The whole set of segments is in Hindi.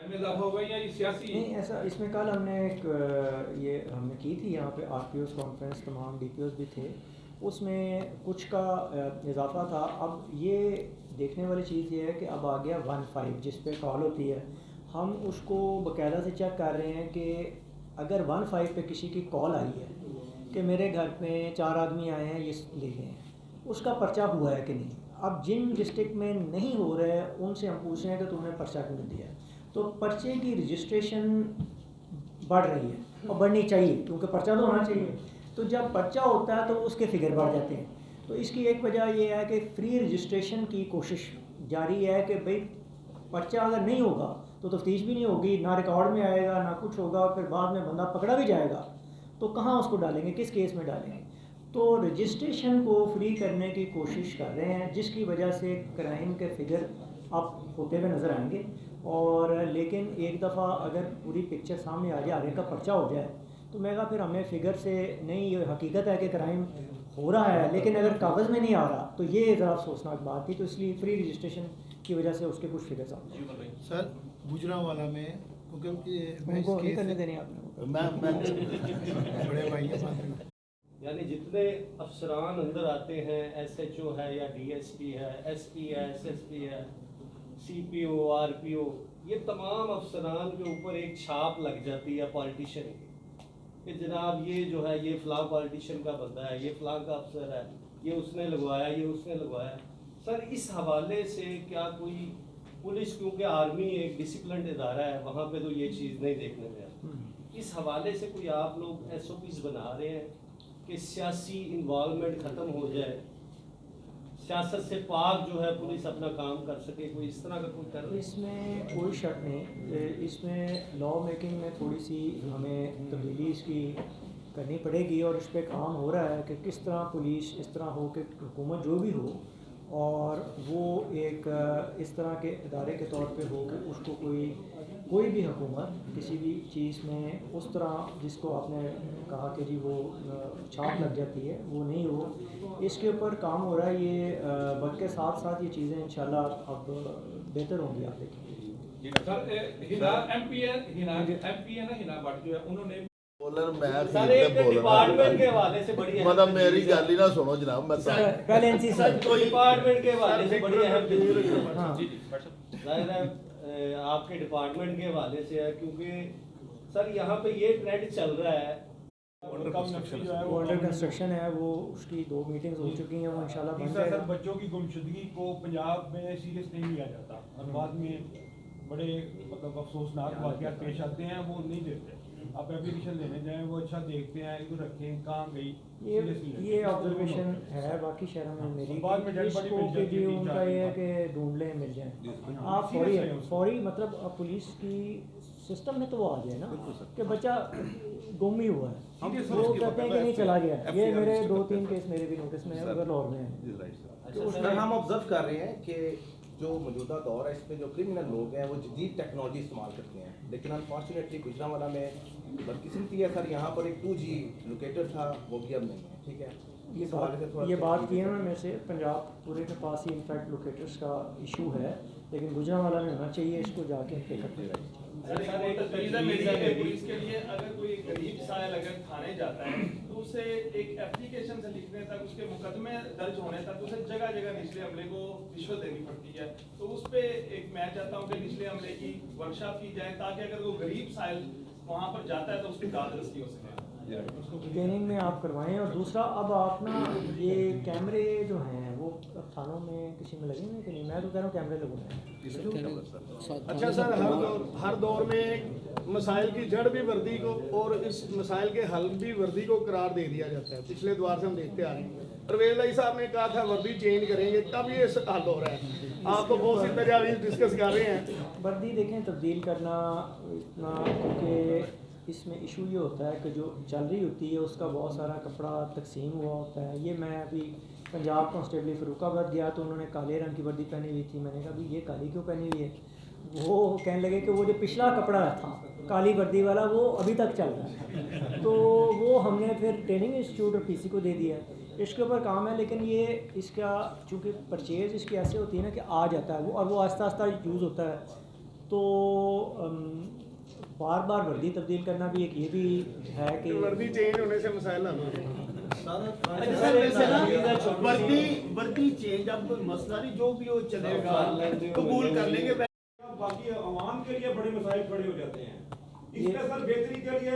में इजाफा होगा या ये सियासी? नहीं, ऐसा इसमें कल हमने एक ये हमने की थी यहाँ पे आरपीओस कॉन्फ्रेंस, तमाम डीपीओस भी थे, उसमें कुछ का इजाफा था। अब ये देखने वाली चीज़ ये है कि अब आ गया 15 जिस पे कॉल होती है, हम उसको बाकायदा से चेक कर रहे हैं कि अगर 15 पे किसी की कॉल आई है कि मेरे घर में 4 आदमी आए हैं, ये ले गए हैं, उसका पर्चा हुआ है कि नहीं। अब जिन डिस्ट्रिक्ट में नहीं हो रहा है उनसे हम पूछ रहे हैं कि तुमने पर्चा क्यों नहीं दिया। तो पर्चे की रजिस्ट्रेशन बढ़ रही है और बढ़नी चाहिए, क्योंकि पर्चा तो होना चाहिए। तो जब पर्चा होता है तो उसके फिगर बढ़ जाते हैं। तो इसकी एक वजह यह है कि फ्री रजिस्ट्रेशन की कोशिश जारी है कि भाई पर्चा अगर नहीं होगा तो तफ्तीश भी नहीं होगी, ना रिकॉर्ड में आएगा, ना कुछ होगा, फिर बाद में बंदा पकड़ा भी जाएगा तो कहाँ उसको डालेंगे, किस केस में डालेंगे। तो रजिस्ट्रेशन को फ्री करने की कोशिश कर रहे हैं, जिसकी वजह से क्राइम के फिगर अप होते हुए नज़र आएंगे। और लेकिन एक दफ़ा अगर पूरी पिक्चर सामने आ जाए, आगे का पर्चा हो जाए, तो मैं कहा फिर हमें फिगर से नहीं, ये हकीकत है कि क्राइम हो रहा है लेकिन अगर कागज़ में नहीं आ रहा तो ये ज़रा अफसोसनाक बात थी। तो इसलिए फ्री रजिस्ट्रेशन की वजह से उसके कुछ फिगर्स आते हैं। सर गुजरांवाला में क्योंकि उनको नहीं करने देने आपने, मैं बड़े भाई के साथ यानी जितने अफसरान अंदर आते हैं, एसएचओ है या डीएसपी है, एसपी है, एसएसपी है, सीपीओ, आरपीओ, ये तमाम अफसरान के ऊपर एक छाप लग जाती है पॉलिटिशियन की कि जनाब ये जो है ये फ़लाँ पॉलिटिशियन का बंदा है, ये फ़लाँ का अफसर है, ये उसने लगवाया, ये उसने लगवाया। सर इस हवाले से क्या कोई पुलिस, क्योंकि आर्मी एक डिसिप्लिन्ड इदारा है, वहाँ पे तो ये चीज़ नहीं देखने में आती, इस हवाले से कोई आप लोग एसओपीज़ बना रहे हैं कि सियासी इन्वॉल्वमेंट ख़त्म हो जाए, सियासत से पाक जो है पुलिस अपना काम कर सके, कोई इस तरह का कोई कर रहे? इसमें कोई शक नहीं, इसमें लॉ मेकिंग में थोड़ी सी हमें तब्दीली इसकी करनी पड़ेगी और इस पर काम हो रहा है कि किस तरह पुलिस इस तरह हो कि हुकूमत जो भी हो और वो एक इस तरह के इदारे के तौर पे हो कि उसको कोई भी हुकूमत किसी भी चीज़ में उस तरह जिसको आपने कहा कि जी वो छाप लग जाती है वो नहीं हो। इसके ऊपर काम हो रहा है। ये वक्त के साथ साथ ये चीज़ें इंशाल्लाह अब बेहतर होंगी, आप देखेंगे। सर हिना एमपी है, हिना हिना भट्ट जो है उन्होंने बोलर मैं डिपार्टमेंट के हवाले से बड़ी मतलब मेरी गल ही ना सुनो जनाब, मैं पहले एनसीसी डिपार्टमेंट के हवाले से बड़ी अहम हाँ जाहिर है आपके डिपार्टमेंट के हवाले से है, क्योंकि सर यहाँ पे ये ट्रेंड चल रहा है, वो अंडर कंस्ट्रक्शन है, वो उसकी 2 मीटिंग्स हो चुकी हैं, वो इंशाल्लाह बन तीसरा सर जाएगा। बच्चों की गुमशुदगी को पंजाब में सीरियस नहीं लिया जाता और बाद में बड़े मतलब अफसोसनाक वाक़यात पेश आते हैं, वो नहीं देते। आप एप्लीकेशन देने जाएं वो अच्छा देखते हैं, इधर रखें कहाँ गई, ये ऑब्जर्वेशन है बाकी शहरों में मेरी, बाद में डेड बॉडी इसको मिल कि जाती जी है, उनका ये है कि ढूंढ लें मिल जाए। आप फौरी मतलब अब पुलिस की सिस्टम में तो वो आ जाए ना कि बच्चा गुम ही हुआ है, हम वो कहते हैं कि नहीं चला गया। ये मेरे 2-3 केस मेरे भी नोटिस में है, उधर लाहौर में है। तो उसमें हम ऑब्जर्व कर रहे हैं कि जो मौजूदा दौर है इसमें जो क्रिमिनल लोग हैं वो जदीद टेक्नोलॉजी इस्तेमाल करते हैं, लेकिन अनफॉर्चुनेटली गुजरांवाला में बदकिस्मती है सर, यहाँ पर एक 2G लोकेटर था, वो भी अब नहीं है। ठीक है, ये बात की है ना, में से पंजाब पूरे के पास ही इनफैक्ट लोकेटर्स का इशू है, लेकिन गुजरांवाला में होना चाहिए, इसको जाके टेकअप ले रहे हैं। पुलिस के लिए अगर कोई गरीब सायल अगर थाने जाता है तो उसे एक एप्लीकेशन से लिखने तक, उसके मुकदमे दर्ज होने तक उसे जगह जगह निचले हमले को रिश्वत देनी पड़ती है। तो उस पर एक मैं चाहता हूँ कि निचले हमले की वर्कशॉप की जाए ताकि अगर वो गरीब सायल वहाँ पर जाता है तो उसकी दादरसी हो सके, ट्रेनिंग में आप करवाएं। और दूसरा अब आप ना ये कैमरे जो हैं वो अब थानों में किसी में लगेंगे कि नहीं, मैं तो कह रहा हूँ कैमरे लगवाएं। अच्छा सर, हर दौर में मसाइल की जड़ भी वर्दी को और इस मसाइल के हल भी वर्दी को करार दे दिया जाता है। पिछले द्वार से हम देखते आ रहे हैं, परवेज भाई साहब ने कहा था वर्दी चेंज करेंगे, तब ये हल हो रहा है। आप तो बहुत सी तजावीज़ डिस्कस कर रहे हैं। वर्दी देखें तब्दील करना इतना, क्योंकि इसमें इशू ये होता है कि जो चल रही होती है उसका बहुत सारा कपड़ा तकसीम हुआ होता है। ये मैं अभी पंजाब कांस्टेबल फरुखाबाद गया तो उन्होंने काले रंग की वर्दी पहनी हुई थी, मैंने कहा भाई ये काली क्यों पहनी हुई है। वो कहने लगे कि वो जो पिछला कपड़ा था काली वर्दी वाला वो अभी तक चल रहा है। तो वो हमने फिर ट्रेनिंग इंस्टीट्यूट और पीसी को दे दिया, इसके ऊपर काम है। लेकिन ये इसका चूँकि परचेज़ इसकी ऐसे होती है ना कि आ जाता है वो, और वो आहिस्ता आहिस्ता यूज़ होता है। तो बार बार वर्दी तब्दील करना भी एक ये भी है कि वर्दी चेंज होने से मसाइल हल हो रहे हैं। वर्दी चेंज अब कोई मसला नहीं, जो भी हो चलेगा, कबूल कर लेंगे। बाकी आवाम के लिए बड़े मसाइल खड़े हो जाते हैं। इसमें सर बेहतरी के लिए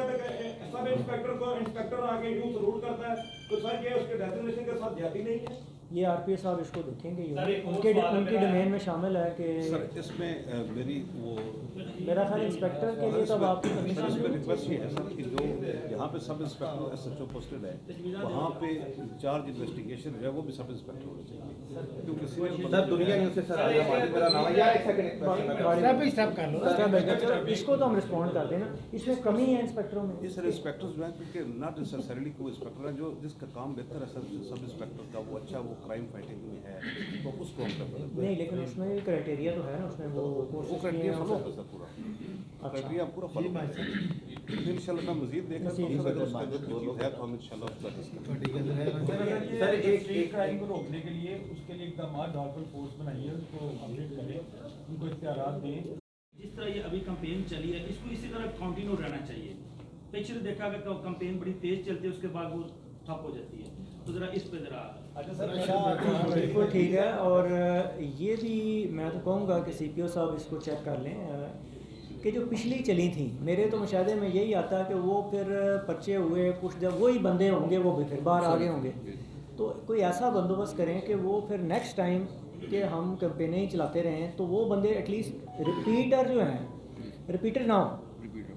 सब इंस्पेक्टर को इंस्पेक्टर आके यूं सलूट करता है, तो सर ये उसके डेजिग्नेशन के साथ जाती नहीं है। ये आरपीएस साहब इसको देखेंगे, सर, एक और उनके सवाल उनकी मेरा है। डोमेन में शामिल है कि सर इसमें मेरी वो मेरा ख्याल इंस्पेक्टर के लिए तब आपकी सर परमिशन इसमें रिक्वेस्ट ये है सर कि जो यहाँ पे सब इंस्पेक्टर SHO पोस्टेड है, वहाँ पे इंचार्ज इन्वेस्टिगेशन जो है वो भी सब इंस्पेक्टर होने चाहिए, क्योंकि सर दुनिया न्यूज़ से सर आजा माजिद मेरा नाम है यार, एक सेकंड इसको तो हम रिस्पॉन्ड कर देना। इसमें कमी है इंस्पेक्टरों में। ये सर इंस्पेक्टर्स जो है क्योंकि नॉट नेसेसरीली कोई इंस्पेक्टर है जो जिसका काम बेहतर है सर सब इंस्पेक्टर का, वो अच्छा वो क्राइम फाइटिंग में है तो उसको हम प्रेफर नहीं, लेकिन उसमें भी क्राइटेरिया तो है ना, उसमें वो वो कोर्सेज किए क्राइटेरिया हैं फॉलो उसमें। होता है सर पूरा क्राइटेरिया पूरा फॉलो होता है। इंशाल्लाह मैं मजीद देख रहा हूँ अगर उसका जो चीज़ है तो हम इंशाल्लाह उसका डिस्कस सर एक क्राइम को रोकने के लिए उसके लिए इकदाम डॉल्फिन फोर्स बनाइए, उसको अपडेट करें, उनको इख्तियारात दें। जिस तरह ये अभी कैंपेन चली है, इसको इसी तरह कंटिन्यू रहना चाहिए। पिछले देखा अगर कैंपेन बड़ी तेज चलती है, उसके बाद वो ठप हो जाती है, तो जरा इस पे जरा। अच्छा सर बिल्कुल ठीक है। और ये भी मैं तो कहूँगा कि CPO साहब इसको चेक कर लें कि जो पिछली चली थी, मेरे तो मुशाहदे में यही आता है कि वो फिर पर्चे हुए, कुछ जब वही बंदे होंगे वो भी फिर बाहर आगे होंगे, तो कोई ऐसा बंदोबस्त करें कि वो फिर नेक्स्ट टाइम कि हम कैंपेनें ही चलाते रहें तो वो बंदे एटलीस्ट रिपीटर जो हैं, रिपीटर ना हो।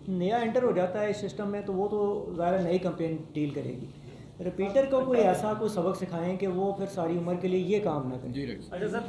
नया एंटर हो जाता है इस सिस्टम में तो वो तो ज़्यादा नई कैंपेन डील करेगी। रिपीटर को कोई ऐसा कोई सबक सिखाएं कि वो फिर सारी उम्र के लिए ये काम ना करें। अच्छा सर